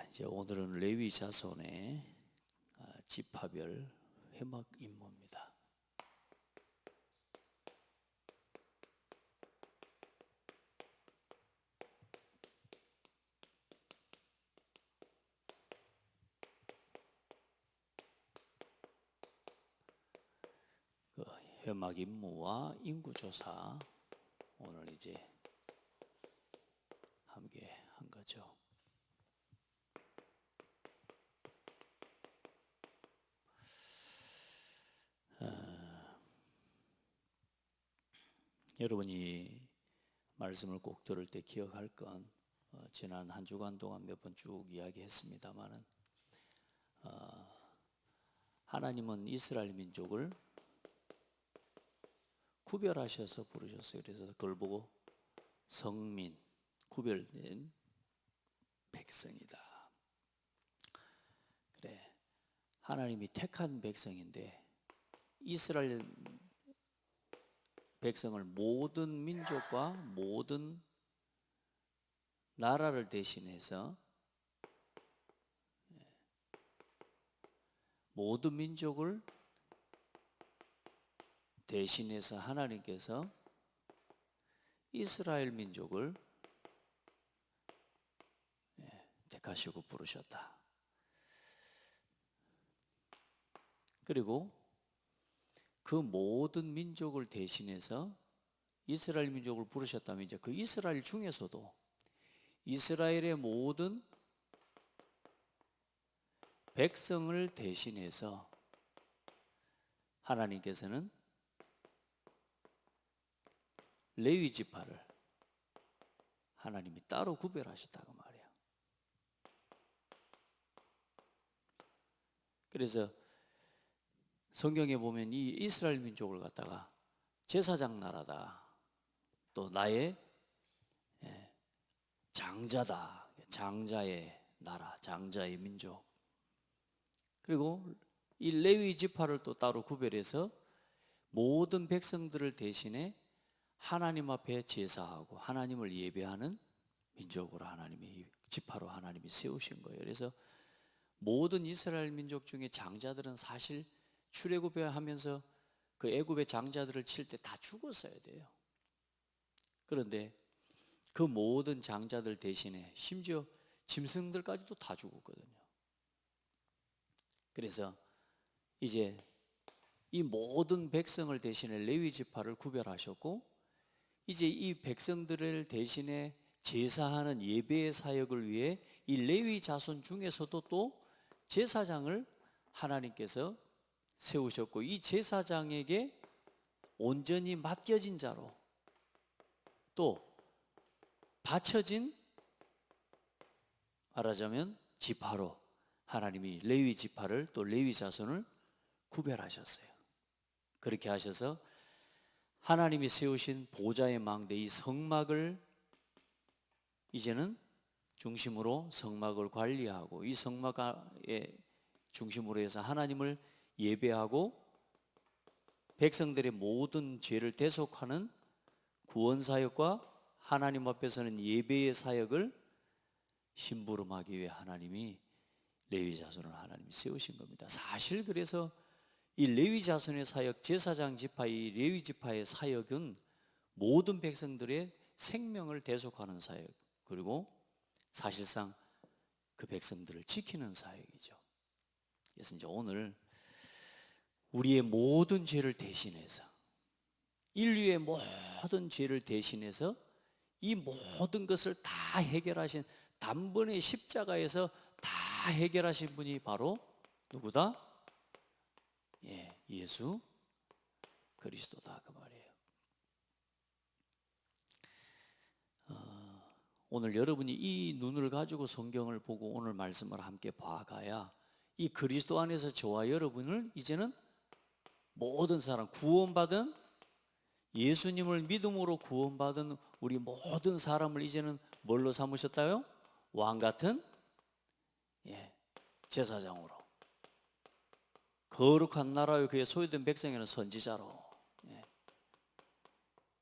이제 오늘은 레위 자손의 지파별 회막 임무입니다. 그 회막 임무와 인구조사 오늘 이제 함께 한 거죠. 여러분이 말씀을 꼭 들을 때 기억할 건 지난 한 주간 동안 몇 번 쭉 이야기했습니다마는 하나님은 이스라엘 민족을 구별하셔서 부르셨어요. 그래서 그걸 보고 성민, 구별된 백성이다. 그래, 하나님이 택한 백성인데 이스라엘 백성을 모든 민족과 모든 나라를 대신해서 모든 민족을 대신해서 하나님께서 이스라엘 민족을 택하시고 부르셨다. 그리고 그 모든 민족을 대신해서 이스라엘 민족을 부르셨다면 이제 그 이스라엘 중에서도 이스라엘의 모든 백성을 대신해서 하나님께서는 레위 지파를 하나님이 따로 구별하셨다고 말이에요. 그래서 성경에 보면 이 이스라엘 민족을 갖다가 제사장 나라다, 또 나의 장자다, 장자의 나라, 장자의 민족. 그리고 이 레위 지파를 또 따로 구별해서 모든 백성들을 대신해 하나님 앞에 제사하고 하나님을 예배하는 민족으로 하나님이 지파로 하나님이 세우신 거예요. 그래서 모든 이스라엘 민족 중에 장자들은 사실 출애굽에 하면서 그 애굽의 장자들을 칠 때 다 죽었어야 돼요. 그런데 그 모든 장자들 대신에 심지어 짐승들까지도 다 죽었거든요. 그래서 이제 이 모든 백성을 대신해 레위 지파를 구별하셨고, 이제 이 백성들을 대신해 제사하는 예배의 사역을 위해 이 레위 자손 중에서도 또 제사장을 하나님께서 세우셨고, 이 제사장에게 온전히 맡겨진 자로 또 바쳐진, 말하자면 지파로 하나님이 레위 지파를 또 레위 자손을 구별하셨어요. 그렇게 하셔서 하나님이 세우신 보좌의 망대 이 성막을 이제는 중심으로 성막을 관리하고 이 성막의 중심으로 해서 하나님을 예배하고 백성들의 모든 죄를 대속하는 구원 사역과 하나님 앞에서는 예배의 사역을 심부름하기 위해 하나님이 레위 자손을 하나님이 세우신 겁니다. 사실 그래서 이 레위 자손의 사역, 제사장 지파, 이 레위 지파의 사역은 모든 백성들의 생명을 대속하는 사역, 그리고 사실상 그 백성들을 지키는 사역이죠. 그래서 이제 오늘 우리의 모든 죄를 대신해서, 인류의 모든 죄를 대신해서 이 모든 것을 다 해결하신, 단번에 십자가에서 다 해결하신 분이 바로 누구다? 예수 그리스도다, 그 말이에요. 오늘 여러분이 이 눈을 가지고 성경을 보고 오늘 말씀을 함께 봐가야 이 그리스도 안에서 저와 여러분을 이제는 모든 사람, 구원받은 예수님을 믿음으로 구원받은 우리 모든 사람을 이제는 뭘로 삼으셨다요? 왕같은 제사장으로, 거룩한 나라의 그의 소유된 백성에는 선지자로,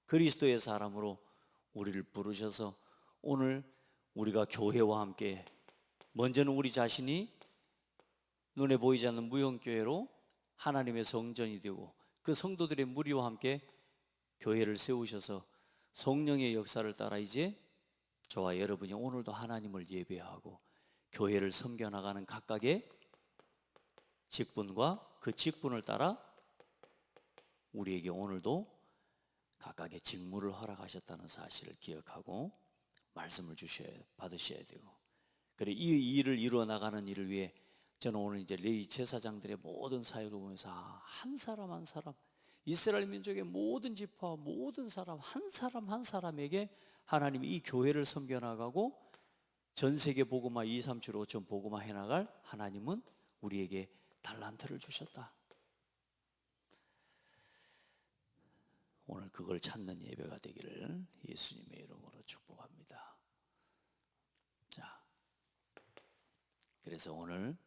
그리스도의 사람으로 우리를 부르셔서 오늘 우리가 교회와 함께 먼저는 우리 자신이 눈에 보이지 않는 무형교회로 하나님의 성전이 되고 그 성도들의 무리와 함께 교회를 세우셔서 성령의 역사를 따라 이제 저와 여러분이 오늘도 하나님을 예배하고 교회를 섬겨나가는 각각의 직분과 그 직분을 따라 우리에게 오늘도 각각의 직무를 허락하셨다는 사실을 기억하고 말씀을 받으셔야 되고, 그래 이 일을 이루어 나가는 일을 위해 저는 오늘 이제 레위 제사장들의 모든 사역을 보면서 한 사람 한 사람, 이스라엘 민족의 모든 지파 모든 사람 한 사람 한 사람에게 하나님이 이 교회를 섬겨나가고 전 세계 복음화 2, 3, 7, 5천 복음화 해나갈 하나님은 우리에게 달란트를 주셨다. 오늘 그걸 찾는 예배가 되기를 예수님의 이름으로 축복합니다. 자, 그래서 오늘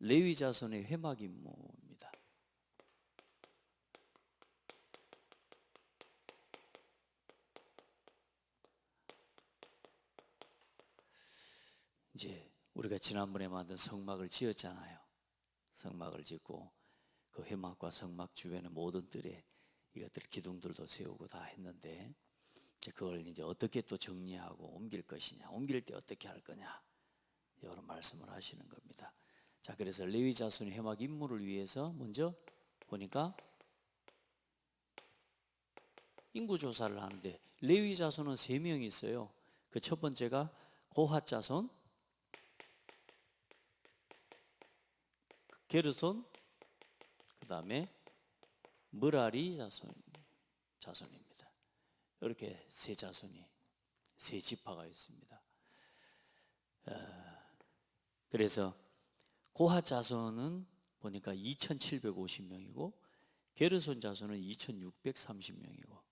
레위 자손의 회막 임무입니다. 이제 우리가 지난번에 만든 성막을 지었잖아요. 성막을 짓고 그 회막과 성막 주변의 모든 뜰에 이것들 기둥들도 세우고 다 했는데, 이제 그걸 이제 어떻게 또 정리하고 옮길 것이냐, 옮길 때 어떻게 할 거냐, 이런 말씀을 하시는 겁니다. 자, 그래서 레위 자손의 회막 임무를 위해서 먼저 보니까 인구 조사를 하는데 레위 자손은 3명이 있어요. 그 첫 번째가 고핫 자손, 게르손, 그 다음에 므라리 자손입니다. 이렇게 세 자손이, 세 지파가 있습니다. 그래서 고핫 자손은 보니까 2,750명이고 게르손 자손은 2,630명이고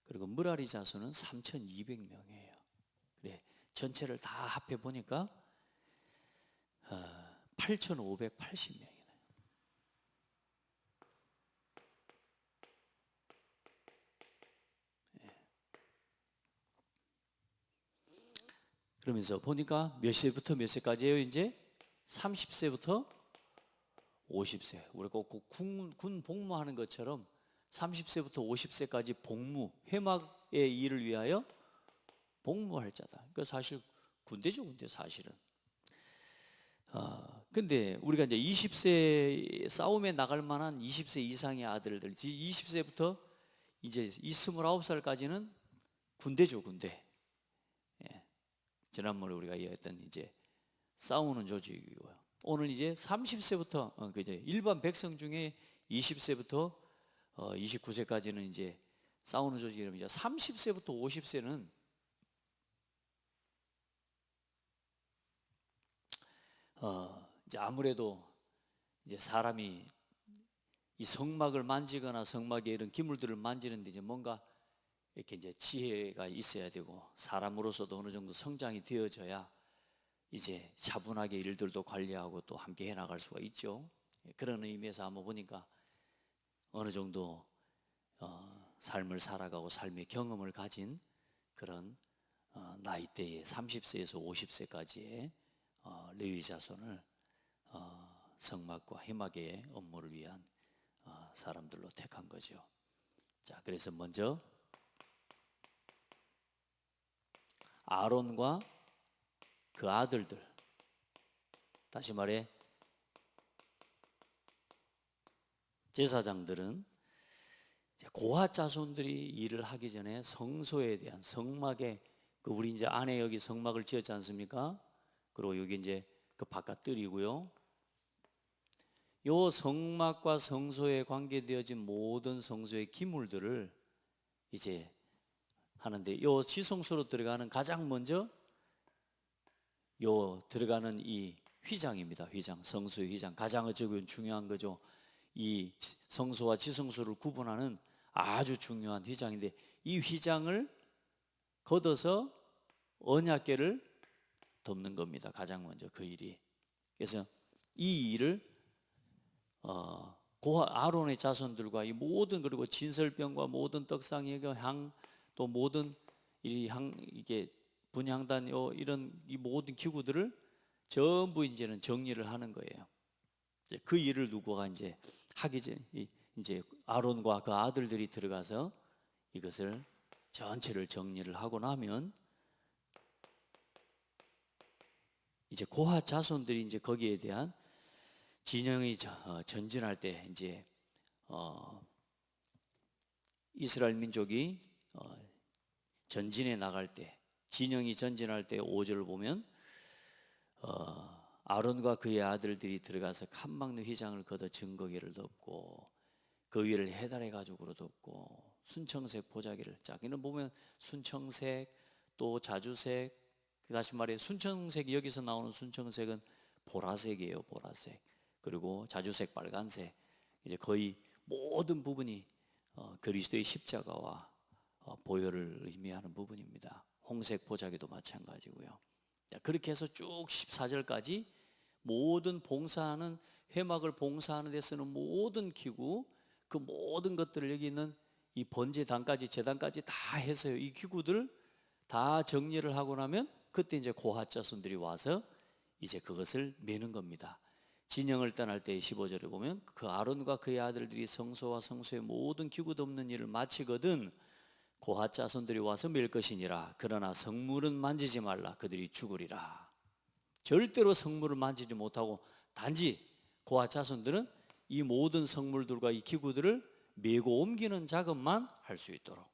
그리고 므라리 자손은 3,200명이에요. 그래 전체를 다 합해 보니까 8,580명이네요. 그러면서 보니까 몇 세부터 몇 세까지예요? 이제 30세부터 50세. 우리가 꼭 군 복무하는 것처럼 30세부터 50세까지 복무, 회막의 일을 위하여 복무할 자다. 그러니까 사실 군대죠, 군대 사실은. 근데 우리가 이제 20세 싸움에 나갈 만한 20세 이상의 아들들, 20세부터 이제 29살까지는 군대죠, 군대. 예. 지난번에 우리가 이야기했던 이제 싸우는 조직이고요. 오늘 이제 30세부터 이제 일반 백성 중에 20세부터 29세까지는 이제 싸우는 조직이라면 이제 30세부터 50세는 이제 아무래도 이제 사람이 이 성막을 만지거나 성막에 이런 기물들을 만지는데 이제 뭔가 이렇게 이제 지혜가 있어야 되고 사람으로서도 어느 정도 성장이 되어져야 이제 차분하게 일들도 관리하고 또 함께 해나갈 수가 있죠. 그런 의미에서 한번 보니까 어느 정도 삶을 살아가고 삶의 경험을 가진 그런 나이대의 30세에서 50세까지의 레위 자손을 성막과 회막의 업무를 위한 사람들로 택한 거죠. 자, 그래서 먼저 아론과 그 아들들, 다시 말해 제사장들은 고핫 자손들이 일을 하기 전에 성소에 대한 성막에 우리 이제 안에 여기 성막을 지었지 않습니까? 그리고 여기 이제 그 바깥 뜰이고요. 요 성막과 성소에 관계되어진 모든 성소의 기물들을 이제 하는데, 요 지성소로 들어가는 가장 먼저 요 들어가는 이 휘장입니다. 휘장, 성소의 휘장, 가장 어쩌면 중요한 거죠. 이 성소와 지성소를 구분하는 아주 중요한 휘장인데, 이 휘장을 걷어서 언약궤를 덮는 겁니다. 가장 먼저 그 일이. 그래서 이 일을 아론의 자손들과 이 모든, 그리고 진설병과 모든 떡상의 향, 또 모든 이게 분향단 이런 이 모든 기구들을 전부 이제는 정리를 하는 거예요. 그 일을 누구가 이제 하기 전, 이제 아론과 그 아들들이 들어가서 이것을 전체를 정리를 하고 나면 이제 고핫 자손들이 이제 거기에 대한 진영이 전진할 때 이제 이스라엘 민족이 전진해 나갈 때, 진영이 전진할 때 5절을 보면 아론과 그의 아들들이 들어가서 칸막는 휘장을 걷어 증거기를 덮고 그 위를 해달의 가죽으로 덮고 순청색 보자기를, 자기는 보면 순청색 또 자주색, 다시 말해 순청색, 여기서 나오는 순청색은 보라색이에요. 보라색. 그리고 자주색 빨간색, 이제 거의 모든 부분이 그리스도의 십자가와 보혈을 의미하는 부분입니다. 홍색 보자기도 마찬가지고요. 그렇게 해서 쭉 14절까지 모든 봉사하는, 회막을 봉사하는 데 쓰는 모든 기구, 그 모든 것들을 여기 있는 이 번제단까지, 제단까지 다 해서요, 이 기구들 다 정리를 하고 나면 그때 이제 고핫 자손들이 와서 이제 그것을 매는 겁니다. 진영을 떠날 때 15절에 보면 그 아론과 그의 아들들이 성소와 성소의 모든 기구 덮는 일을 마치거든 고핫 자손들이 와서 맬 것이니라. 그러나 성물은 만지지 말라. 그들이 죽으리라. 절대로 성물을 만지지 못하고 단지 고핫 자손들은 이 모든 성물들과 이 기구들을 메고 옮기는 작업만 할 수 있도록.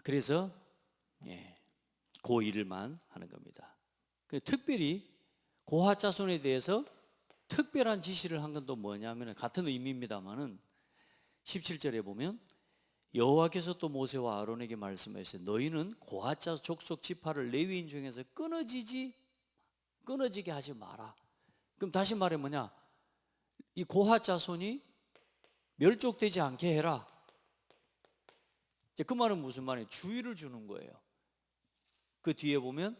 그래서 그 일만 하는 겁니다. 특별히 고핫 자손에 대해서 특별한 지시를 한 건 또 뭐냐면 같은 의미입니다만은 17절에 보면 여호와께서 또 모세와 아론에게 말씀하셨어요. 너희는 고핫 자손 족속 지파를 레위인 중에서 끊어지게 하지 마라. 그럼 다시 말해 뭐냐? 이 고핫 자손이 멸족되지 않게 해라. 그 말은 무슨 말이에요? 주의를 주는 거예요. 그 뒤에 보면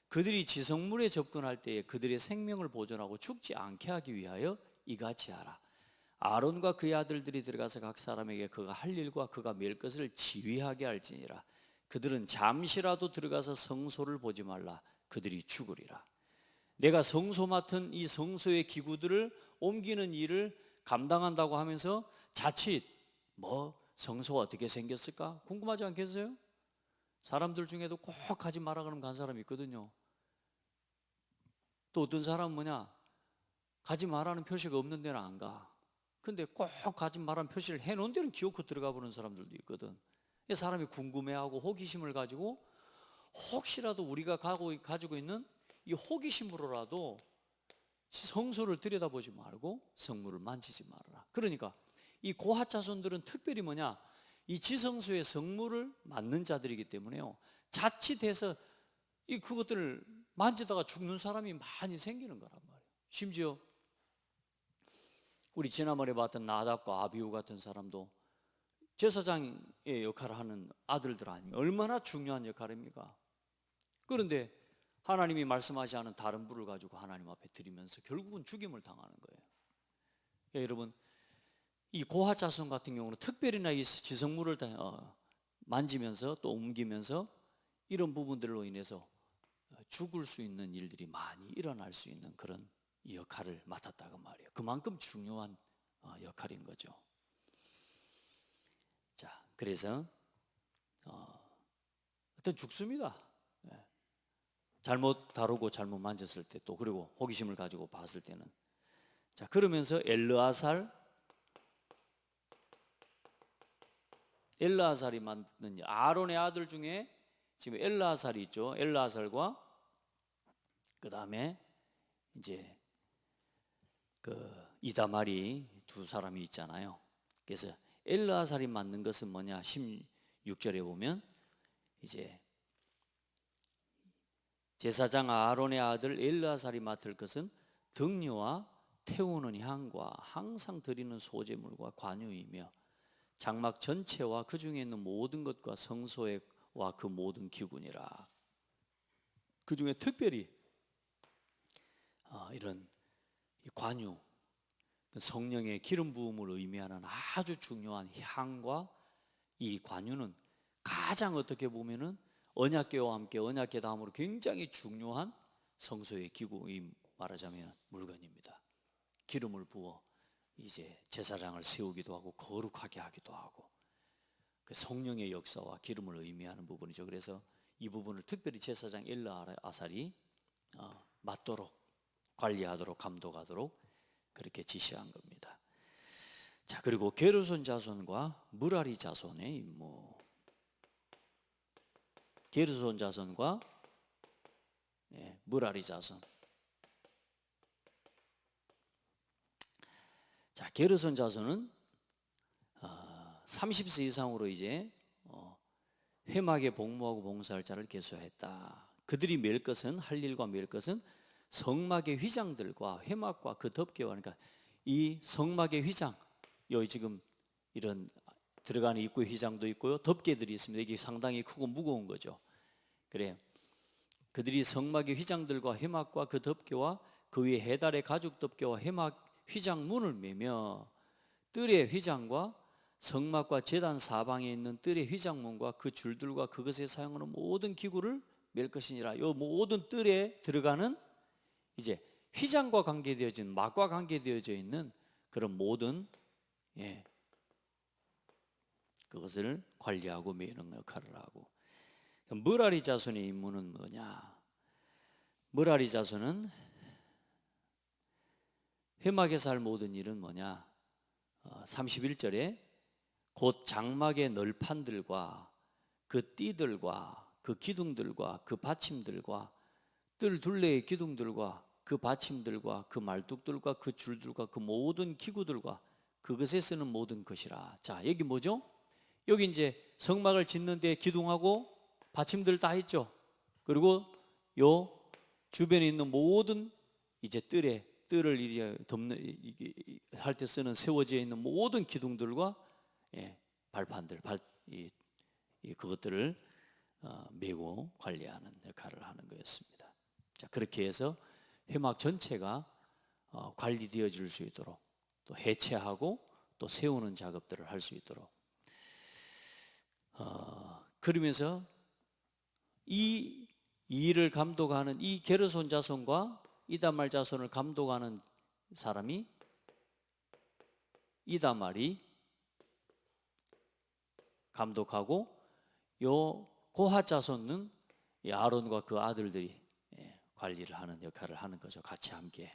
그들이 지성물에 접근할 때에 그들의 생명을 보존하고 죽지 않게 하기 위하여 이같이 하라. 아론과 그의 아들들이 들어가서 각 사람에게 그가 할 일과 그가 맬 것을 지휘하게 할지니라. 그들은 잠시라도 들어가서 성소를 보지 말라. 그들이 죽으리라. 내가 성소 맡은 이 성소의 기구들을 옮기는 일을 감당한다고 하면서 자칫 성소가 어떻게 생겼을까 궁금하지 않겠어요? 사람들 중에도 꼭 가지 마라 그러면 간 사람이 있거든요. 또 어떤 사람은 뭐냐, 가지 마라는 표시가 없는 데는 안 가. 근데 꼭 가지 마라는 표시를 해놓은 데는 기어코 들어가 보는 사람들도 있거든. 사람이 궁금해하고 호기심을 가지고 혹시라도 우리가 가지고 있는 이 호기심으로라도 성소를 들여다보지 말고 성물을 만지지 말아라. 그러니까 이 고핫 자손들은 특별히 뭐냐, 이 지성소의 성물을 맡는 자들이기 때문에요, 자칫해서 그것들을 만지다가 죽는 사람이 많이 생기는 거란 말이에요. 심지어 우리 지난번에 봤던 나답과 아비후 같은 사람도 제사장의 역할을 하는 아들들 아니면 얼마나 중요한 역할입니까? 그런데 하나님이 말씀하지 않은 다른 불을 가지고 하나님 앞에 드리면서 결국은 죽임을 당하는 거예요. 여러분, 이 고핫 자손 같은 경우는 특별히나 이 지성물을 만지면서 또 옮기면서 이런 부분들로 인해서 죽을 수 있는 일들이 많이 일어날 수 있는 그런 역할을 맡았다고 말이에요. 그만큼 중요한 역할인 거죠. 자, 그래서 어떤 죽습니다. 잘못 다루고 잘못 만졌을 때, 또 그리고 호기심을 가지고 봤을 때는. 자, 그러면서 엘르아살이 만든 아론의 아들 중에 지금 엘르아살이 있죠. 엘르아살과 그 다음에 이제 그 이다말이 두 사람이 있잖아요. 그래서 엘르아살이 맡는 것은 뭐냐? 16절에 보면 이제 제사장 아론의 아들 엘르아살이 맡을 것은 등류와 태우는 향과 항상 드리는 소제물과 관유이며 장막 전체와 그 중에 있는 모든 것과 성소와 그 모든 기구니라. 그 중에 특별히 이런 관유, 성령의 기름 부음을 의미하는 아주 중요한 향과 이 관유는 가장 어떻게 보면은 언약궤와 함께 언약궤 다음으로 굉장히 중요한 성소의 기구, 이 말하자면 물건입니다. 기름을 부어 이제 제사장을 세우기도 하고 거룩하게 하기도 하고, 그 성령의 역사와 기름을 의미하는 부분이죠. 그래서 이 부분을 특별히 제사장 엘르아살이 맡도록, 관리하도록, 감독하도록 그렇게 지시한 겁니다. 자, 그리고 게르손 자손과 무라리 자손의 임무. 게르손 자손과 무라리 자손. 자, 게르손 자손은 30세 이상으로 이제 회막에 복무하고 봉사할 자를 계수했다. 그들이 맬 것은, 할 일과 맬 것은 성막의 휘장들과 회막과 그 덮개와, 그러니까 이 성막의 휘장, 여기 지금 이런 들어가는 입구의 휘장도 있고요, 덮개들이 있습니다. 이게 상당히 크고 무거운 거죠. 그래, 그들이 성막의 휘장들과 회막과 그 덮개와 그 위에 해달의 가죽 덮개와 회막 휘장 문을 매며 뜰의 휘장과 성막과 제단 사방에 있는 뜰의 휘장문과 그 줄들과 그것에 사용하는 모든 기구를 맬 것이니라. 이 모든 뜰에 들어가는 이제 휘장과 관계되어진, 막과 관계되어져 있는 그런 모든 그것을 관리하고 매는 역할을 하고. 무라리 자손의 임무는 뭐냐? 무라리 자손은 회막에서 할 모든 일은 뭐냐? 31절에 곧 장막의 널판들과 그 띠들과 그 기둥들과 그 받침들과 뜰 둘레의 기둥들과 그 받침들과 그 말뚝들과 그 줄들과 그 모든 기구들과 그것에 쓰는 모든 것이라. 자, 여기 뭐죠? 여기 이제 성막을 짓는 데 기둥하고 받침들 다 있죠. 그리고 요 주변에 있는 모든 이제 뜰을 이제 덮는 할 때 쓰는 세워져 있는 모든 기둥들과 발판들, 그것들을 메고 관리하는 역할을 하는 거였습니다. 자, 그렇게 해서 회막 전체가 관리되어질 수 있도록, 또 해체하고 또 세우는 작업들을 할 수 있도록, 그러면서 이 일을 감독하는 이 게르손 자손과 이다말 자손을 감독하는 사람이 이다말이 감독하고, 요 고핫 자손은 아론과 그 아들들이 관리를 하는 역할을 하는 거죠. 같이 함께.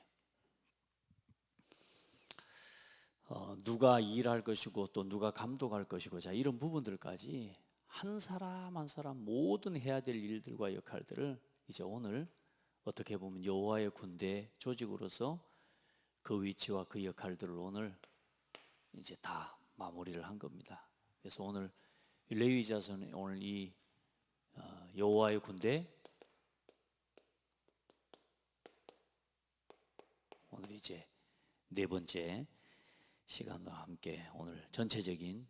누가 일할 것이고 또 누가 감독할 것이고, 자, 이런 부분들까지 한 사람 한 사람 모든 해야 될 일들과 역할들을 이제 오늘 어떻게 보면 여호와의 군대 조직으로서 그 위치와 그 역할들을 오늘 이제 다 마무리를 한 겁니다. 그래서 오늘 레위 자손의 오늘 이 여호와의 군대, 오늘 이제 네 번째 시간과 함께 오늘 전체적인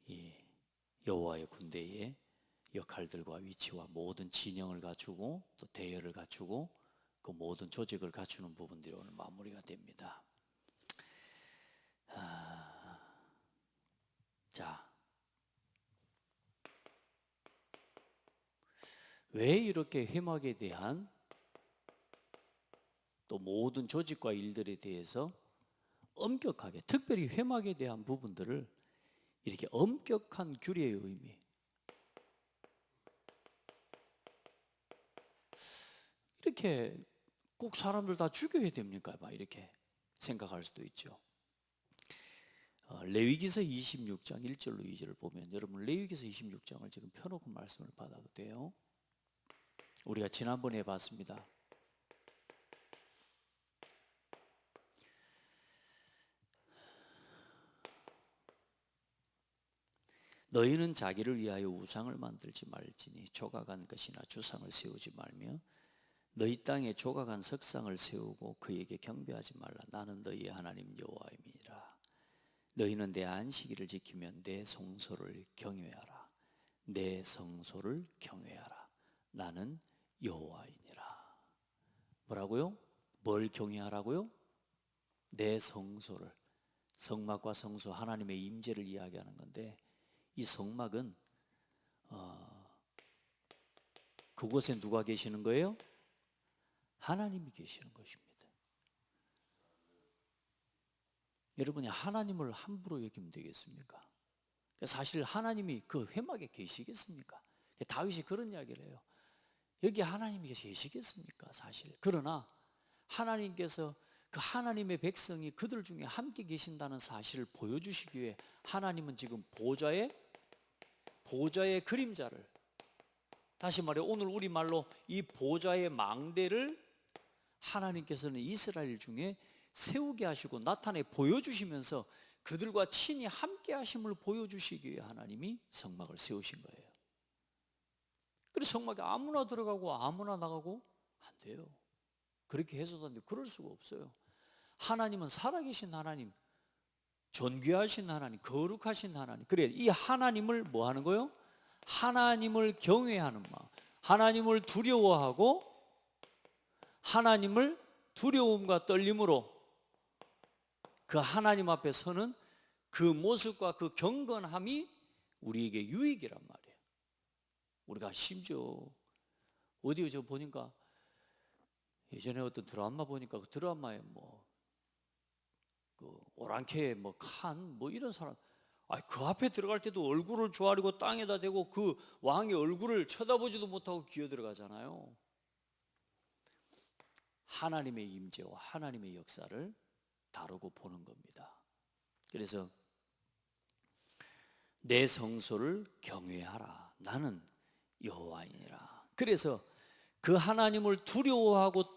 이 여호와의 군대의 역할들과 위치와 모든 진영을 갖추고 또 대열을 갖추고 그 모든 조직을 갖추는 부분들이 오늘 마무리가 됩니다. 자, 왜 이렇게 회막에 대한 또 모든 조직과 일들에 대해서 엄격하게, 특별히 회막에 대한 부분들을 이렇게 엄격한 규례의 의미, 이렇게 꼭 사람들 다 죽여야 됩니까? 막 이렇게 생각할 수도 있죠. 레위기서 26장 1절로 2절을 보면, 여러분 레위기서 26장을 지금 펴놓고 말씀을 받아도 돼요. 우리가 지난번에 봤습니다. 너희는 자기를 위하여 우상을 만들지 말지니 조각한 것이나 주상을 세우지 말며 너희 땅에 조각한 석상을 세우고 그에게 경배하지 말라. 나는 너희의 하나님 여호와임이니라. 너희는 내 안식일을 지키면 내 성소를 경외하라. 내 성소를 경외하라. 나는 여호와이니라. 뭐라고요? 뭘 경외하라고요? 내 성소를. 성막과 성소, 하나님의 임재를 이야기하는 건데, 이 성막은 그곳에 누가 계시는 거예요? 하나님이 계시는 것입니다. 여러분이 하나님을 함부로 여기면 되겠습니까? 사실 하나님이 그 회막에 계시겠습니까? 다윗이 그런 이야기를 해요. 여기 하나님이 계시겠습니까? 사실. 그러나 하나님께서 그 하나님의 백성이 그들 중에 함께 계신다는 사실을 보여주시기 위해 하나님은 지금 보좌의 그림자를, 다시 말해 오늘 우리말로 이 보좌의 망대를 하나님께서는 이스라엘 중에 세우게 하시고 나타내 보여주시면서 그들과 친히 함께 하심을 보여주시기 위해 하나님이 성막을 세우신 거예요. 그래서 성막에 아무나 들어가고 아무나 나가고 안 돼요. 그렇게 해서도 안 돼요. 그럴 수가 없어요. 하나님은 살아계신 하나님, 존귀하신 하나님, 거룩하신 하나님. 그래, 이 하나님을 뭐 하는 거예요? 하나님을 경외하는 마음, 하나님을 두려워하고 하나님을 두려움과 떨림으로 그 하나님 앞에 서는 그 모습과 그 경건함이 우리에게 유익이란 말이에요. 우리가 심지어 어디 저 보니까 예전에 어떤 드라마 보니까 그 드라마에 그 오랑캐 칸 이런 사람, 그 앞에 들어갈 때도 얼굴을 조아리고 땅에다 대고 그 왕의 얼굴을 쳐다보지도 못하고 기어 들어가잖아요. 하나님의 임재와 하나님의 역사를 다루고 보는 겁니다. 그래서 내 성소를 경외하라. 나는 여호와이니라. 그래서 그 하나님을 두려워하고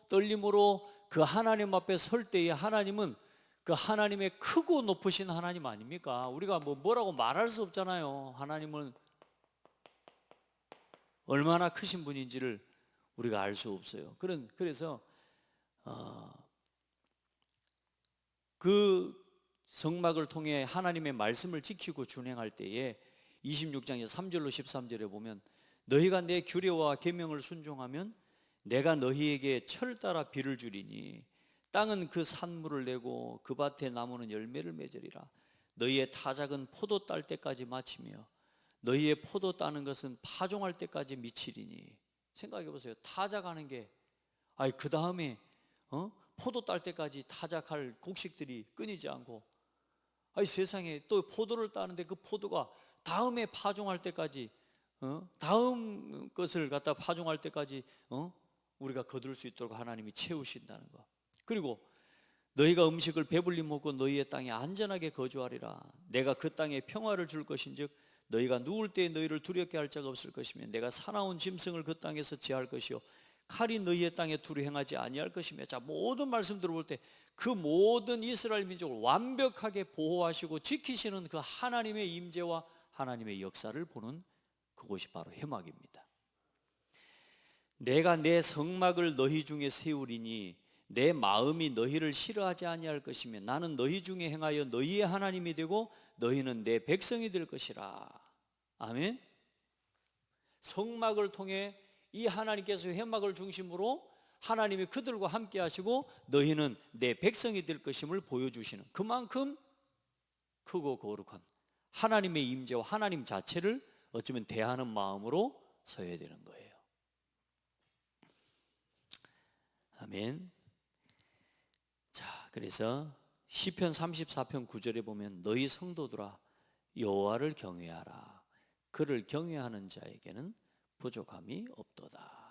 떨림으로 그 하나님 앞에 설 때에 하나님은 그 하나님의 크고 높으신 하나님 아닙니까? 우리가 뭐라고 말할 수 없잖아요. 하나님은 얼마나 크신 분인지를 우리가 알 수 없어요. 그래서 그 성막을 통해 하나님의 말씀을 지키고 준행할 때에 26장의 3절로 13절에 보면 너희가 내 규례와 계명을 순종하면 내가 너희에게 철 따라 비를 주리니 땅은 그 산물을 내고 그 밭의 나무는 열매를 맺으리라. 너희의 타작은 포도 딸 때까지 마치며 너희의 포도 따는 것은 파종할 때까지 미치리니. 생각해 보세요. 타작하는 게 그 다음에 포도 딸 때까지 타작할 곡식들이 끊이지 않고, 세상에 또 포도를 따는데 그 포도가 다음에 파종할 때까지, 다음 것을 갖다 파종할 때까지 우리가 거둘 수 있도록 하나님이 채우신다는 거. 그리고 너희가 음식을 배불리 먹고 너희의 땅에 안전하게 거주하리라. 내가 그 땅에 평화를 줄 것인즉 너희가 누울 때에 너희를 두렵게 할 자가 없을 것이며 내가 사나운 짐승을 그 땅에서 제할 것이요 칼이 너희의 땅에 두루 행하지 아니할 것이며. 자, 모든 말씀 들어볼 때 그 모든 이스라엘 민족을 완벽하게 보호하시고 지키시는 그 하나님의 임재와 하나님의 역사를 보는 그곳이 바로 회막입니다. 내가 내 성막을 너희 중에 세우리니 내 마음이 너희를 싫어하지 아니할 것이며 나는 너희 중에 행하여 너희의 하나님이 되고 너희는 내 백성이 될 것이라. 아멘. 성막을 통해 이 하나님께서 회막을 중심으로 하나님이 그들과 함께 하시고 너희는 내 백성이 될 것임을 보여주시는, 그만큼 크고 거룩한 하나님의 임재와 하나님 자체를 어쩌면 대하는 마음으로 서야 되는 거예요. 아멘. 자, 그래서 시편 34편 9절에 보면 너희 성도들아 여호와를 경외하라. 그를 경외하는 자에게는 부족함이 없도다.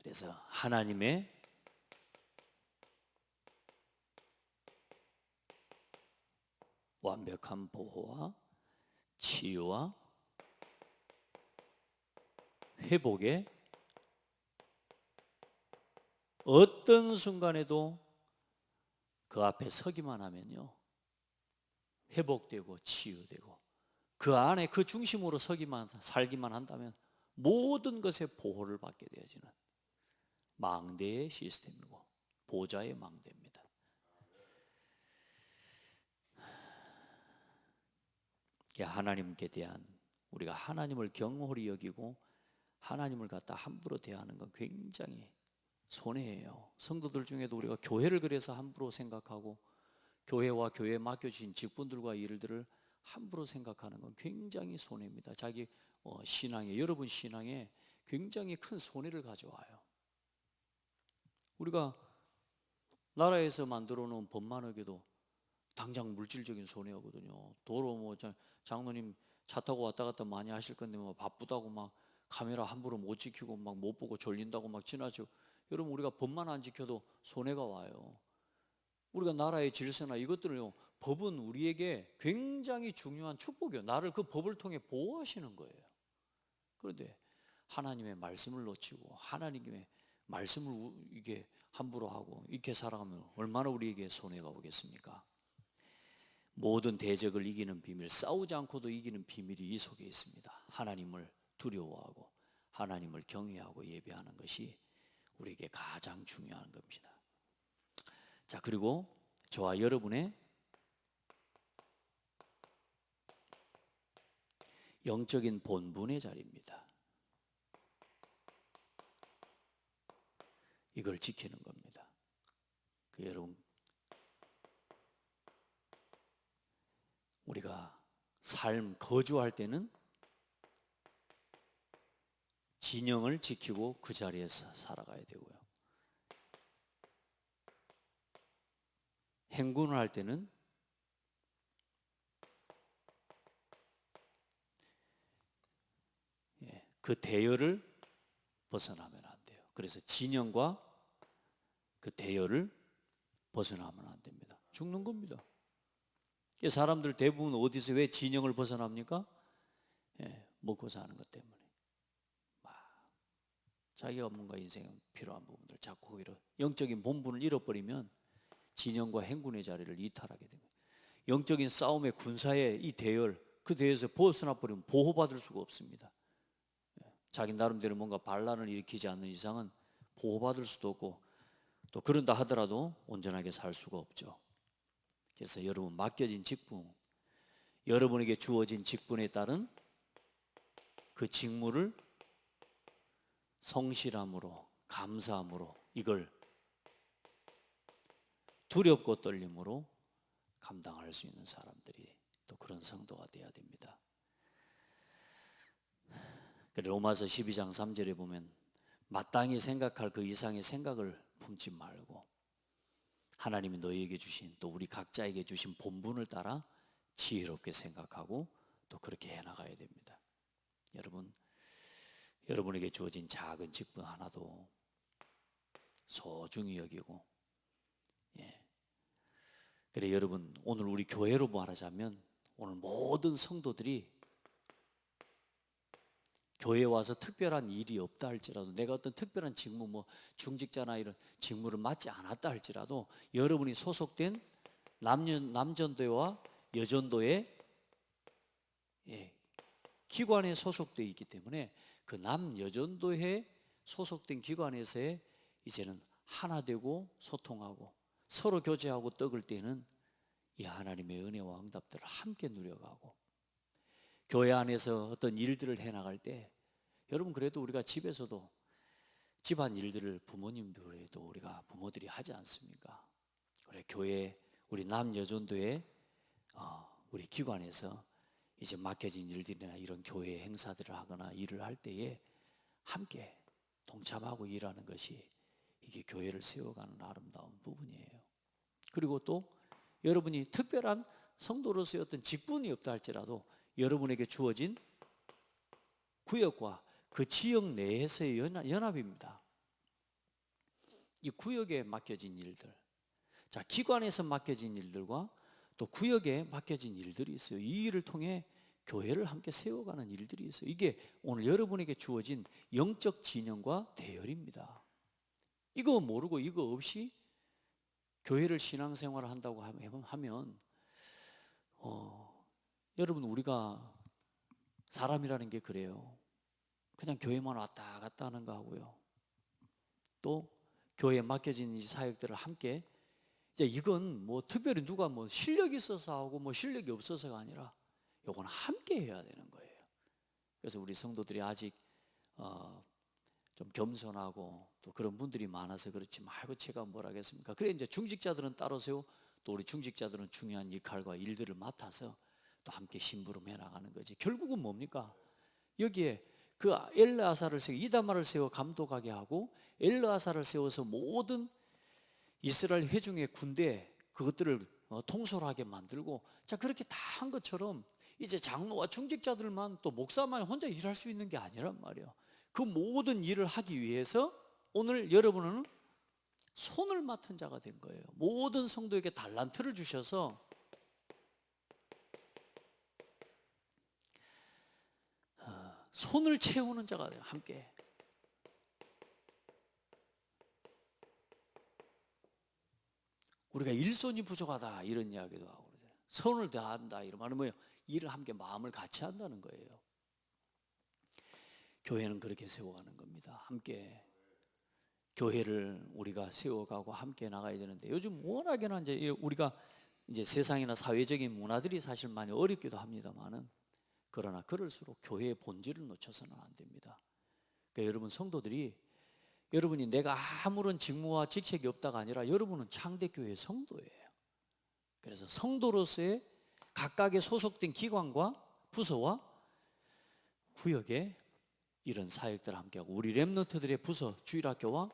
그래서 하나님의 완벽한 보호와 치유와 회복에 어떤 순간에도 그 앞에 서기만 하면요 회복되고 치유되고, 그 안에 그 중심으로 살기만 한다면 모든 것에 보호를 받게 되어지는 망대의 시스템이고 보좌의 망대입니다. 하나님께 대한, 우리가 하나님을 경홀히 여기고 하나님을 갖다 함부로 대하는 건 굉장히 손해예요. 성도들 중에도 우리가 교회를 그래서 함부로 생각하고 교회와 교회에 맡겨주신 직분들과 일들을 함부로 생각하는 건 굉장히 손해입니다. 자기 신앙에, 여러분 신앙에 굉장히 큰 손해를 가져와요. 우리가 나라에서 만들어 놓은 법만 어겨도 당장 물질적인 손해거든요. 도로 뭐 장로님 차 타고 왔다 갔다 많이 하실 건데 뭐 바쁘다고 막 카메라 함부로 못 지키고 막 못 보고 졸린다고 막 지나쳐. 여러분 우리가 법만 안 지켜도 손해가 와요. 우리가 나라의 질서나 이것들을요, 법은 우리에게 굉장히 중요한 축복이에요. 나를 그 법을 통해 보호하시는 거예요. 그런데 하나님의 말씀을 놓치고 하나님의 말씀을 이게 함부로 하고 이렇게 살아가면 얼마나 우리에게 손해가 오겠습니까? 모든 대적을 이기는 비밀, 싸우지 않고도 이기는 비밀이 이 속에 있습니다. 하나님을 두려워하고 하나님을 경외하고 예배하는 것이 우리에게 가장 중요한 겁니다. 자, 그리고 저와 여러분의 영적인 본분의 자리입니다. 이걸 지키는 겁니다. 여러분, 우리가 삶 거주할 때는 진영을 지키고 그 자리에서 살아가야 되고요. 행군을 할 때는 그 대열을 벗어나면 안 돼요. 그래서 진영과 그 대열을 벗어나면 안 됩니다. 죽는 겁니다. 사람들 대부분 어디서 왜 진영을 벗어납니까? 먹고 사는 것 때문에. 자기가 뭔가 인생에 필요한 부분들 자꾸 거기로 영적인 본분을 잃어버리면 진영과 행군의 자리를 이탈하게 됩니다. 영적인 싸움의 군사의 이 대열, 그 대열에서 벗어나 버리면 보호받을 수가 없습니다. 자기 나름대로 뭔가 반란을 일으키지 않는 이상은 보호받을 수도 없고 또 그런다 하더라도 온전하게 살 수가 없죠. 그래서 여러분 맡겨진 직분, 여러분에게 주어진 직분에 따른 그 직무를 성실함으로, 감사함으로, 이걸 두렵고 떨림으로 감당할 수 있는 사람들이 또 그런 성도가 되어야 됩니다. 로마서 12장 3절에 보면 마땅히 생각할 그 이상의 생각을 품지 말고 하나님이 너희에게 주신 또 우리 각자에게 주신 본분을 따라 지혜롭게 생각하고 또 그렇게 해나가야 됩니다. 여러분에게 주어진 작은 직분 하나도 소중히 여기고, 그래 여러분 오늘 우리 교회로 말하자면 오늘 모든 성도들이 교회에 와서 특별한 일이 없다 할지라도 내가 어떤 특별한 직무 뭐 중직자나 이런 직무를 맡지 않았다 할지라도 여러분이 소속된 남전도와 여전도의 기관에 소속되어 있기 때문에 그 남여전도에 소속된 기관에서의 이제는 하나 되고 소통하고 서로 교제하고 떡을 떼는 이 하나님의 은혜와 응답들을 함께 누려가고 교회 안에서 어떤 일들을 해나갈 때 여러분 그래도 우리가 집에서도 집안 일들을 부모님들에도 우리가 부모들이 하지 않습니까? 그래 교회 우리 남여전도회 우리 기관에서 이제 맡겨진 일들이나 이런 교회 행사들을 하거나 일을 할 때에 함께 동참하고 일하는 것이 이게 교회를 세워가는 아름다운 부분이에요. 그리고 또 여러분이 특별한 성도로서의 어떤 직분이 없다 할지라도 여러분에게 주어진 구역과 그 지역 내에서의 연합입니다. 이 구역에 맡겨진 일들, 자 기관에서 맡겨진 일들과 또 구역에 맡겨진 일들이 있어요. 이 일을 통해 교회를 함께 세워가는 일들이 있어요. 이게 오늘 여러분에게 주어진 영적 진영과 대열입니다. 이거 모르고 이거 없이 교회를 신앙생활을 한다고 하면 여러분 우리가 사람이라는 게 그래요. 그냥 교회만 왔다 갔다 하는 거 하고요. 또 교회에 맡겨진 이 사역들을 함께 이제 이건 뭐 특별히 누가 뭐 실력이 있어서 하고 뭐 실력이 없어서가 아니라 이건 함께 해야 되는 거예요. 그래서 우리 성도들이 아직 좀 겸손하고 또 그런 분들이 많아서 그렇지 말고 제가 뭘 하겠습니까? 그래 이제 중직자들은 따로 세우고 또 우리 중직자들은 중요한 역할과 일들을 맡아서 또 함께 심부름해 나가는 거지. 결국은 뭡니까? 여기에 그 엘르아사를 세워 이다말을 세워 감독하게 하고 엘르아사를 세워서 모든 이스라엘 회중의 군대 그것들을 통솔하게 만들고, 자 그렇게 다 한 것처럼 이제 장로와 중직자들만 또 목사만 혼자 일할 수 있는 게 아니란 말이에요. 그 모든 일을 하기 위해서 오늘 여러분은 손을 맡은 자가 된 거예요. 모든 성도에게 달란트를 주셔서 손을 채우는 자가 돼요. 함께. 우리가 일손이 부족하다 이런 이야기도 하고 그러죠. 손을 다한다 이런 말은 뭐예요? 일을 함께 마음을 같이 한다는 거예요. 교회는 그렇게 세워가는 겁니다. 함께 교회를 우리가 세워가고 함께 나가야 되는데, 요즘 워낙에나 이제 우리가 이제 세상이나 사회적인 문화들이 사실 많이 어렵기도 합니다만은, 그러나 그럴수록 교회의 본질을 놓쳐서는 안 됩니다. 그러니까 여러분 성도들이, 여러분이 내가 아무런 직무와 직책이 없다가 아니라 여러분은 창대교회의 성도예요. 그래서 성도로서의 각각의 소속된 기관과 부서와 구역에 이런 사역들을 함께하고, 우리 렘넌트들의 부서, 주일학교와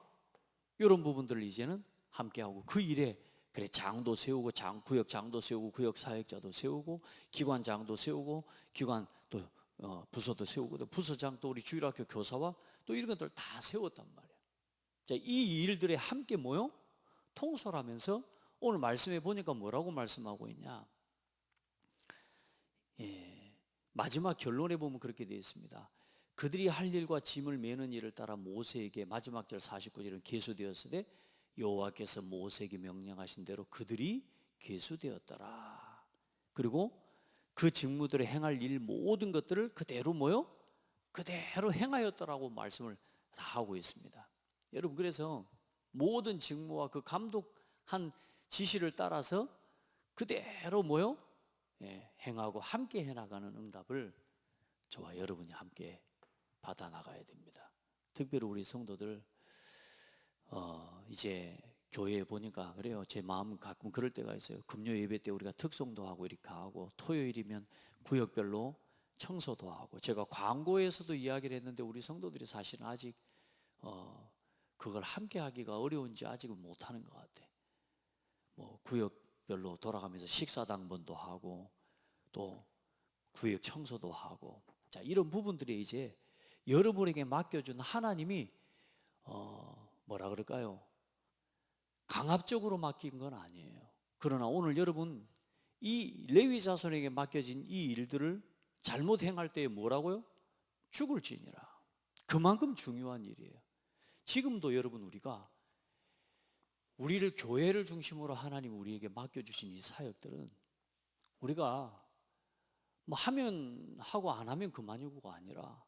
이런 부분들을 이제는 함께하고, 그 일에 그래 장도 세우고 구역 장도 세우고 구역 사역자도 세우고 기관장도 세우고 기관 또 부서도 세우고 또 부서장 또 우리 주일학교 교사와 또 이런 것들 다 세웠단 말이에요. 자, 이 일들에 함께 모여 통솔하면서 오늘 말씀해 보니까 뭐라고 말씀하고 있냐? 마지막 결론에 보면 그렇게 되어 있습니다. 그들이 할 일과 짐을 매는 일을 따라 모세에게, 마지막 절 49절은 계수되었을 때 여호와께서 모세에게 명령하신 대로 그들이 계수되었더라. 그리고 그 직무들을 행할 일 모든 것들을 그대로 모여 그대로 행하였더라고 말씀을 다 하고 있습니다. 여러분, 그래서 모든 직무와 그 감독한 지시를 따라서 그대로 모여 행하고 함께 해나가는 응답을 저와 여러분이 함께 받아 나가야 됩니다. 특별히 우리 성도들 이제 교회에 보니까 그래요. 제 마음 가끔 그럴 때가 있어요. 금요 예배 때 우리가 특송도 하고 이렇게 하고, 토요일이면 구역별로 청소도 하고, 제가 광고에서도 이야기를 했는데 우리 성도들이 사실은 아직 그걸 함께 하기가 어려운지 아직은 못하는 것 같아. 뭐 구역별로 돌아가면서 식사당번도 하고 또 구역 청소도 하고, 자 이런 부분들이 이제 여러분에게 맡겨준 하나님이 뭐라 그럴까요? 강압적으로 맡긴 건 아니에요. 그러나 오늘 여러분 이 레위 자손에게 맡겨진 이 일들을 잘못 행할 때에 뭐라고요? 죽을지니라. 그만큼 중요한 일이에요. 지금도 여러분 우리가 우리를 교회를 중심으로 하나님 우리에게 맡겨주신 이 사역들은 우리가 뭐 하면 하고 안 하면 그만이고가 아니라,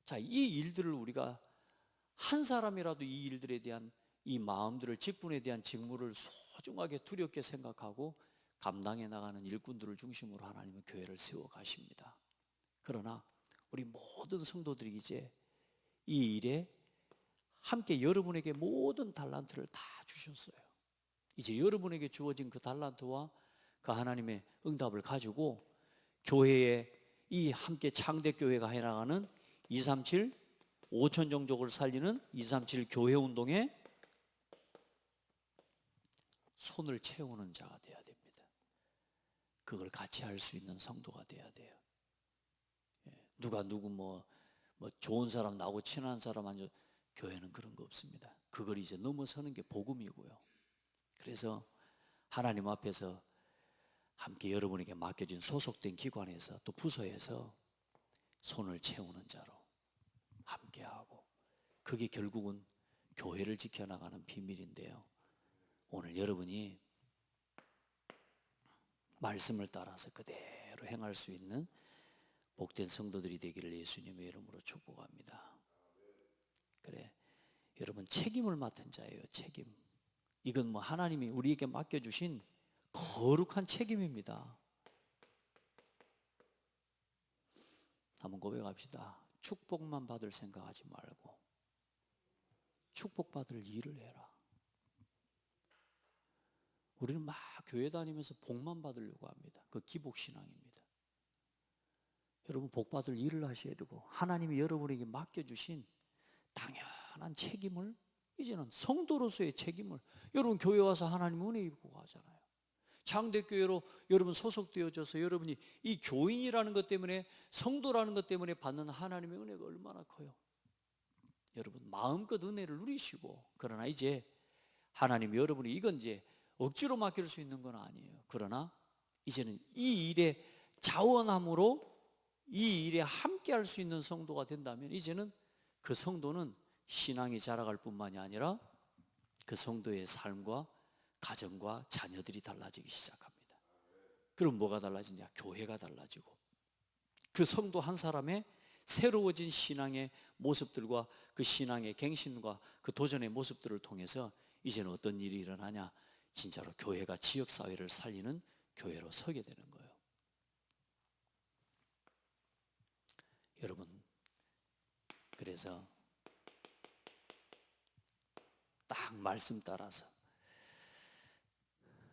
자, 이 일들을 우리가 한 사람이라도 이 일들에 대한 이 마음들을, 직분에 대한 직무를 소중하게 두렵게 생각하고 감당해 나가는 일꾼들을 중심으로 하나님은 교회를 세워 가십니다. 그러나 우리 모든 성도들이 이제 이 일에 함께 여러분에게 모든 달란트를 다 주셨어요. 이제 여러분에게 주어진 그 달란트와 그 하나님의 응답을 가지고 교회에 이 함께 창대교회가 해나가는 237 5천 종족을 살리는 237 교회 운동에 손을 채우는 자가 돼야 됩니다. 그걸 같이 할 수 있는 성도가 돼야 돼요. 누가 누구 뭐 좋은 사람 나하고 친한 사람 앉아, 교회는 그런 거 없습니다. 그걸 이제 넘어서는 게 복음이고요. 그래서 하나님 앞에서 함께 여러분에게 맡겨진 소속된 기관에서 또 부서에서 손을 채우는 자로 함께하고, 그게 결국은 교회를 지켜나가는 비밀인데요. 오늘 여러분이 말씀을 따라서 그대로 행할 수 있는 복된 성도들이 되기를 예수님의 이름으로 축복합니다. 그래, 여러분 책임을 맡은 자예요. 책임. 이건 뭐 하나님이 우리에게 맡겨주신 거룩한 책임입니다. 한번 고백합시다. 축복만 받을 생각하지 말고 축복받을 일을 해라. 우리는 막 교회 다니면서 복만 받으려고 합니다. 그 기복신앙입니다. 여러분 복 받을 일을 하셔야 되고 하나님이 여러분에게 맡겨주신 당연한 책임을 이제는 성도로서의 책임을 여러분 교회 와서 하나님 은혜 입고 가잖아요. 장대교회로 여러분 소속되어져서 여러분이 이 교인이라는 것 때문에 성도라는 것 때문에 받는 하나님의 은혜가 얼마나 커요. 여러분 마음껏 은혜를 누리시고 그러나 이제 하나님이 여러분이 이건 이제 억지로 맡길 수 있는 건 아니에요. 그러나 이제는 이 일에 자원함으로 이 일에 함께 할 수 있는 성도가 된다면 이제는 그 성도는 신앙이 자라갈 뿐만이 아니라 그 성도의 삶과 가정과 자녀들이 달라지기 시작합니다. 그럼 뭐가 달라지냐? 교회가 달라지고 그 성도 한 사람의 새로워진 신앙의 모습들과 그 신앙의 갱신과 그 도전의 모습들을 통해서 이제는 어떤 일이 일어나냐? 진짜로 교회가 지역사회를 살리는 교회로 서게 되는 거예요. 여러분, 그래서 딱 말씀 따라서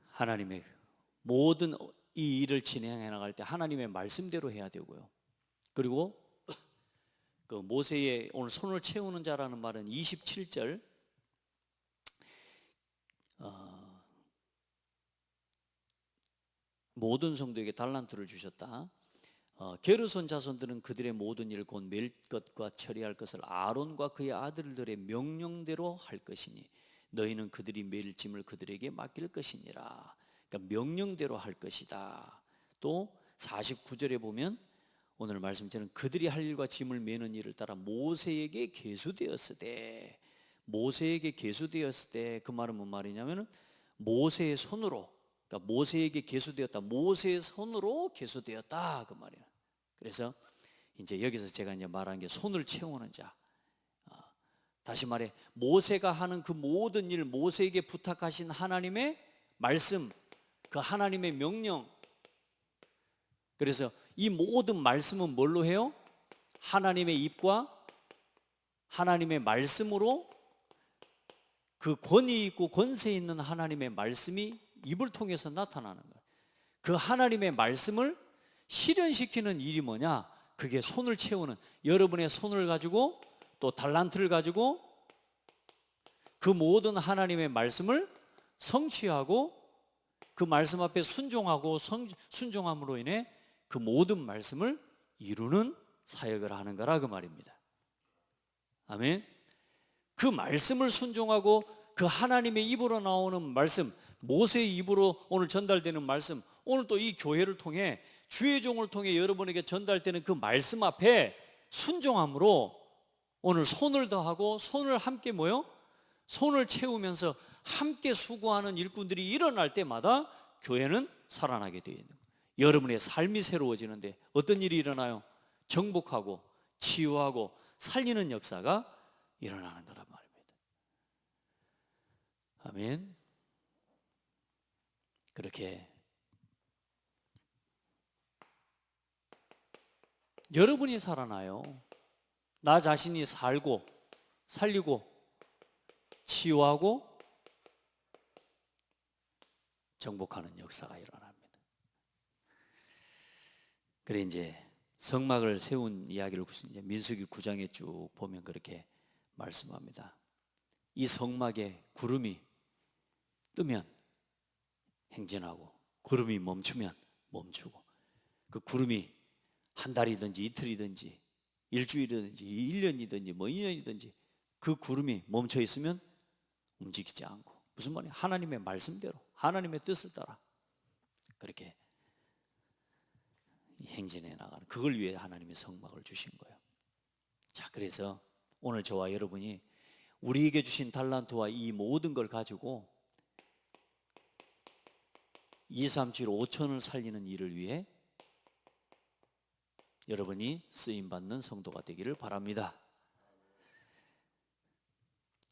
하나님의 모든 이 일을 진행해 나갈 때 하나님의 말씀대로 해야 되고요. 그리고 그 모세의 오늘 손을 채우는 자라는 말은 27절 모든 성도에게 달란트를 주셨다. 게르손 자손들은 그들의 모든 일 곧 멜 것과 처리할 것을 아론과 그의 아들들의 명령대로 할 것이니 너희는 그들이 멜 짐을 그들에게 맡길 것이니라. 그러니까 명령대로 할 것이다. 또 49절에 보면 오늘 말씀처럼 그들이 할 일과 짐을 메는 일을 따라 모세에게 계수되었을 때 모세에게 계수되었을 때 그 말은 뭔 말이냐면 모세의 손으로 그러니까 모세에게 계수되었다. 모세의 손으로 계수되었다. 그 말이에요. 그래서 이제 여기서 제가 이제 말한 게 손을 채우는 자. 다시 말해 모세가 하는 그 모든 일, 모세에게 부탁하신 하나님의 말씀, 그 하나님의 명령. 그래서 이 모든 말씀은 뭘로 해요? 하나님의 입과 하나님의 말씀으로 그 권위 있고 권세 있는 하나님의 말씀이 입을 통해서 나타나는 거예요. 그 하나님의 말씀을 실현시키는 일이 뭐냐? 그게 손을 채우는 여러분의 손을 가지고 또 달란트를 가지고 그 모든 하나님의 말씀을 성취하고 그 말씀 앞에 순종하고 순종함으로 인해 그 모든 말씀을 이루는 사역을 하는 거라 그 말입니다. 아멘. 그 말씀을 순종하고 그 하나님의 입으로 나오는 말씀, 모세의 입으로 오늘 전달되는 말씀, 오늘 또 이 교회를 통해 주의 종을 통해 여러분에게 전달되는 그 말씀 앞에 순종함으로 오늘 손을 더하고 손을 함께 모여 손을 채우면서 함께 수고하는 일꾼들이 일어날 때마다 교회는 살아나게 되어 있는 거예요. 여러분의 삶이 새로워지는데 어떤 일이 일어나요? 정복하고 치유하고 살리는 역사가 일어나는 거란 말입니다. 아멘. 그렇게 여러분이 살아나요. 나 자신이 살고 살리고 치유하고 정복하는 역사가 일어납니다. 그래 이제 성막을 세운 이야기를 이제 민수기 9장에 쭉 보면 그렇게 말씀합니다. 이 성막에 구름이 뜨면 행진하고 구름이 멈추면 멈추고 그 구름이 한 달이든지 이틀이든지 일주일이든지 1년이든지 뭐 2년이든지 그 구름이 멈춰 있으면 움직이지 않고 무슨 말이야? 하나님의 말씀대로 하나님의 뜻을 따라 그렇게 행진해 나가는 그걸 위해 하나님의 성막을 주신 거예요. 자, 그래서 오늘 저와 여러분이 우리에게 주신 달란트와 이 모든 걸 가지고 237 5천을 살리는 일을 위해 여러분이 쓰임받는 성도가 되기를 바랍니다.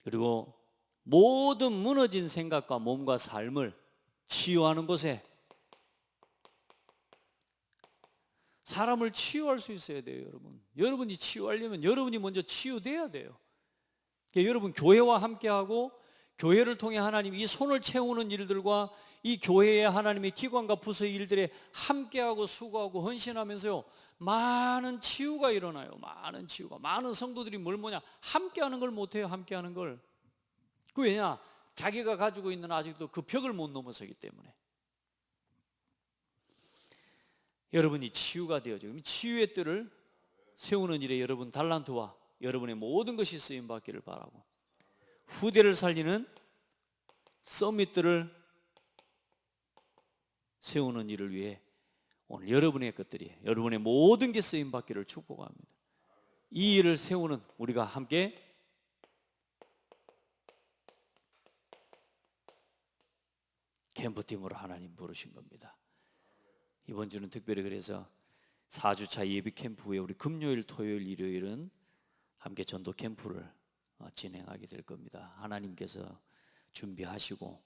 그리고 모든 무너진 생각과 몸과 삶을 치유하는 곳에 사람을 치유할 수 있어야 돼요, 여러분. 여러분이 치유하려면 여러분이 먼저 치유돼야 돼요. 그러니까 여러분 교회와 함께하고 교회를 통해 하나님 이 손을 채우는 일들과 이 교회의 하나님의 기관과 부서의 일들에 함께하고 수고하고 헌신하면서요, 많은 치유가 일어나요. 많은 치유가. 많은 성도들이 뭘 뭐냐, 함께하는 걸 못해요. 함께하는 걸. 그 왜냐, 자기가 가지고 있는 아직도 그 벽을 못 넘어서기 때문에. 여러분이 치유가 되어지고 치유의 뜰을 세우는 일에 여러분 달란트와 여러분의 모든 것이 쓰임받기를 바라고, 후대를 살리는 서밋들을 세우는 일을 위해 오늘 여러분의 것들이, 여러분의 모든 게 쓰임받기를 축복합니다. 이 일을 세우는 우리가 함께 캠프팀으로 하나님 부르신 겁니다. 이번 주는 특별히 그래서 4주차 예비 캠프 후에 우리 금요일, 토요일, 일요일은 함께 전도 캠프를 진행하게 될 겁니다. 하나님께서 준비하시고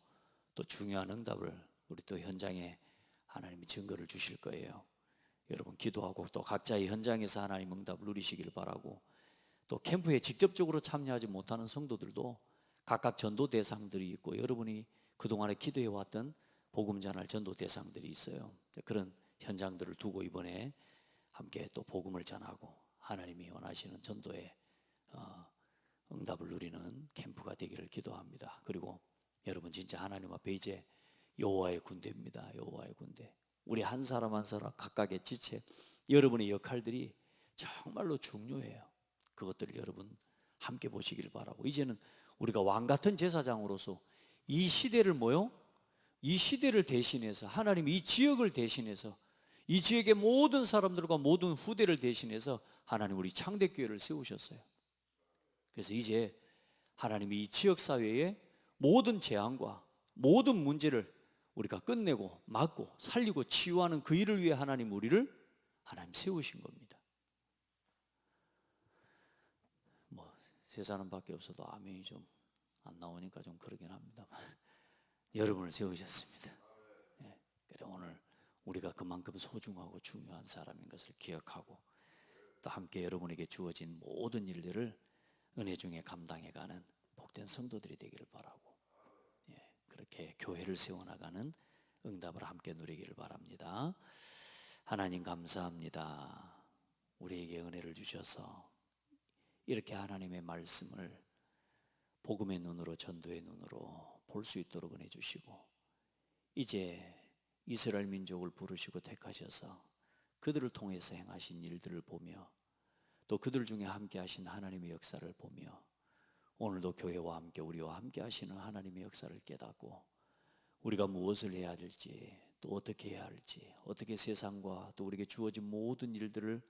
또 중요한 응답을 우리 또 현장에 하나님이 증거를 주실 거예요. 여러분 기도하고 또 각자의 현장에서 하나님 응답을 누리시길 바라고, 또 캠프에 직접적으로 참여하지 못하는 성도들도 각각 전도 대상들이 있고, 여러분이 그동안에 기도해왔던 복음 전할 전도 대상들이 있어요. 그런 현장들을 두고 이번에 함께 또 복음을 전하고 하나님이 원하시는 전도의 응답을 누리는 캠프가 되기를 기도합니다. 그리고 여러분 진짜 하나님 앞에 이제 여호와의 군대입니다. 여호와의 군대. 우리 한 사람 한 사람 각각의 지체, 여러분의 역할들이 정말로 중요해요. 그것들을 여러분 함께 보시길 바라고, 이제는 우리가 왕 같은 제사장으로서 이 시대를 이 시대를 대신해서 하나님이 이 지역을 대신해서 이 지역의 모든 사람들과 모든 후대를 대신해서 하나님 우리 창대교회를 세우셨어요. 그래서 이제 하나님이 이 지역사회의 모든 재앙과 모든 문제를 우리가 끝내고 막고 살리고 치유하는 그 일을 위해 하나님 우리를 세우신 겁니다. 세 사람밖에 없어도 아멘이 좀 안 나오니까 좀 그러긴 합니다만 여러분을 세우셨습니다. 예, 그래 오늘 우리가 그만큼 소중하고 중요한 사람인 것을 기억하고, 또 함께 여러분에게 주어진 모든 일들을 은혜 중에 감당해가는 복된 성도들이 되기를 바라고, 그렇게 교회를 세워나가는 응답을 함께 누리기를 바랍니다. 하나님 감사합니다. 우리에게 은혜를 주셔서 이렇게 하나님의 말씀을 복음의 눈으로, 전도의 눈으로 볼 수 있도록 은혜 주시고, 이제 이스라엘 민족을 부르시고 택하셔서 그들을 통해서 행하신 일들을 보며, 또 그들 중에 함께 하신 하나님의 역사를 보며, 오늘도 교회와 함께 우리와 함께 하시는 하나님의 역사를 깨닫고, 우리가 무엇을 해야 될지, 또 어떻게 해야 할지, 어떻게 세상과 또 우리에게 주어진 모든 일들을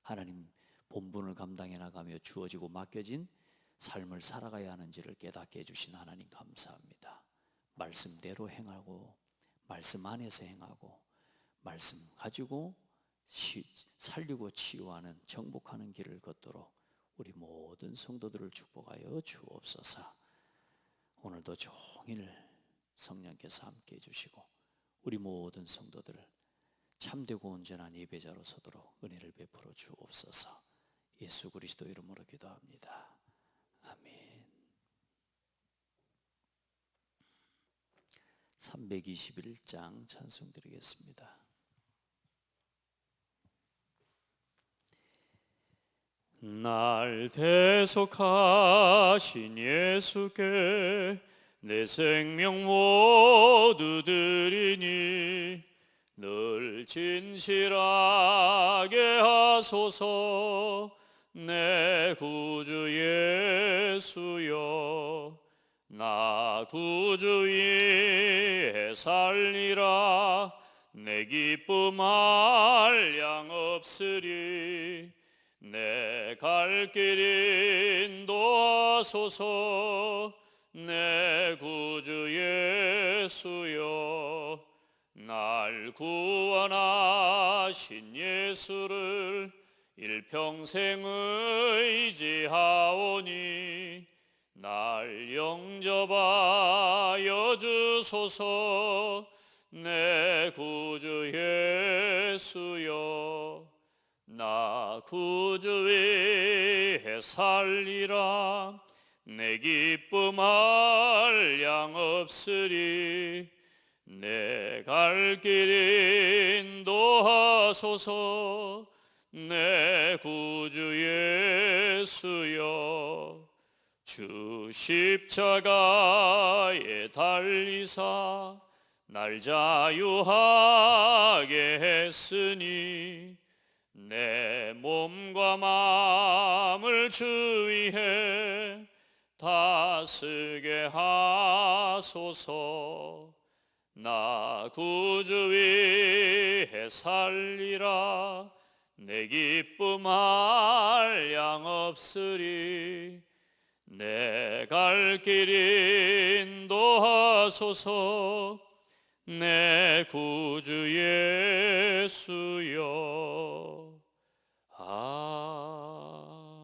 하나님 본분을 감당해 나가며 주어지고 맡겨진 삶을 살아가야 하는지를 깨닫게 해주신 하나님 감사합니다. 말씀대로 행하고 말씀 안에서 행하고 말씀 가지고 살리고 치유하는 정복하는 길을 걷도록 우리 모든 성도들을 축복하여 주옵소서. 오늘도 종일 성령께서 함께 해주시고 우리 모든 성도들을 참되고 온전한 예배자로 서도록 은혜를 베풀어 주옵소서. 예수 그리스도 이름으로 기도합니다. 아멘. 321장 찬송 드리겠습니다. 날 대속하신 예수께 내 생명 모두 드리니 늘 진실하게 하소서. 내 구주 예수여, 나 구주 위에 살리라. 내 기쁨 한량 없으리. 내 갈 길 인도하소서. 내 구주 예수여, 날 구원하신 예수를 일평생 의지하오니 날 영접하여 주소서. 내 구주 예수여, 나 구주 위에 살리라. 내 기쁨 한량 없으리. 내 갈 길 인도하소서. 내 구주 예수여, 주 십자가에 달리사 날 자유하게 했으니 내 몸과 마음을 주 위에 다스게 하소서. 나 구주 위에 살리라. 내 기쁨 한량 없으리. 내 갈 길 인도하소서. 내 구주 예수여.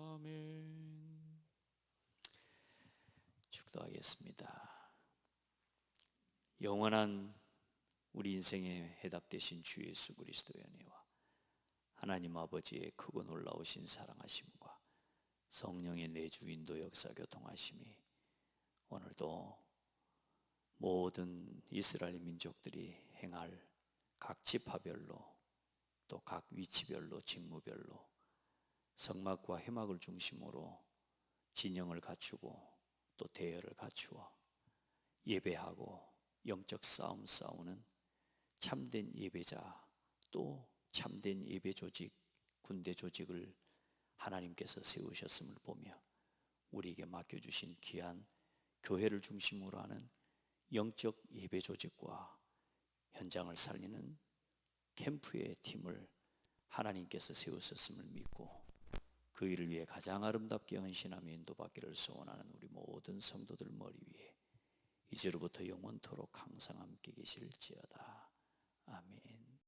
아멘. 축도하겠습니다. 영원한 우리 인생의 해답 되신 주 예수 그리스도의 은혜와 하나님 아버지의 크고 놀라우신 사랑하심과 성령의 내주 인도 역사 교통하심이 오늘도 모든 이스라엘 민족들이 행할 각 지파별로 또 각 위치별로 직무별로 성막과 회막을 중심으로 진영을 갖추고 또 대열을 갖추어 예배하고 영적 싸움 싸우는 참된 예배자 또 참된 예배 조직, 군대 조직을 하나님께서 세우셨음을 보며 우리에게 맡겨주신 귀한 교회를 중심으로 하는 영적 예배 조직과 현장을 살리는 캠프의 팀을 하나님께서 세우셨음을 믿고 그 일을 위해 가장 아름답게 헌신하며 인도받기를 소원하는 우리 모든 성도들 머리 위에 이제로부터 영원토록 항상 함께 계실지어다. 아멘.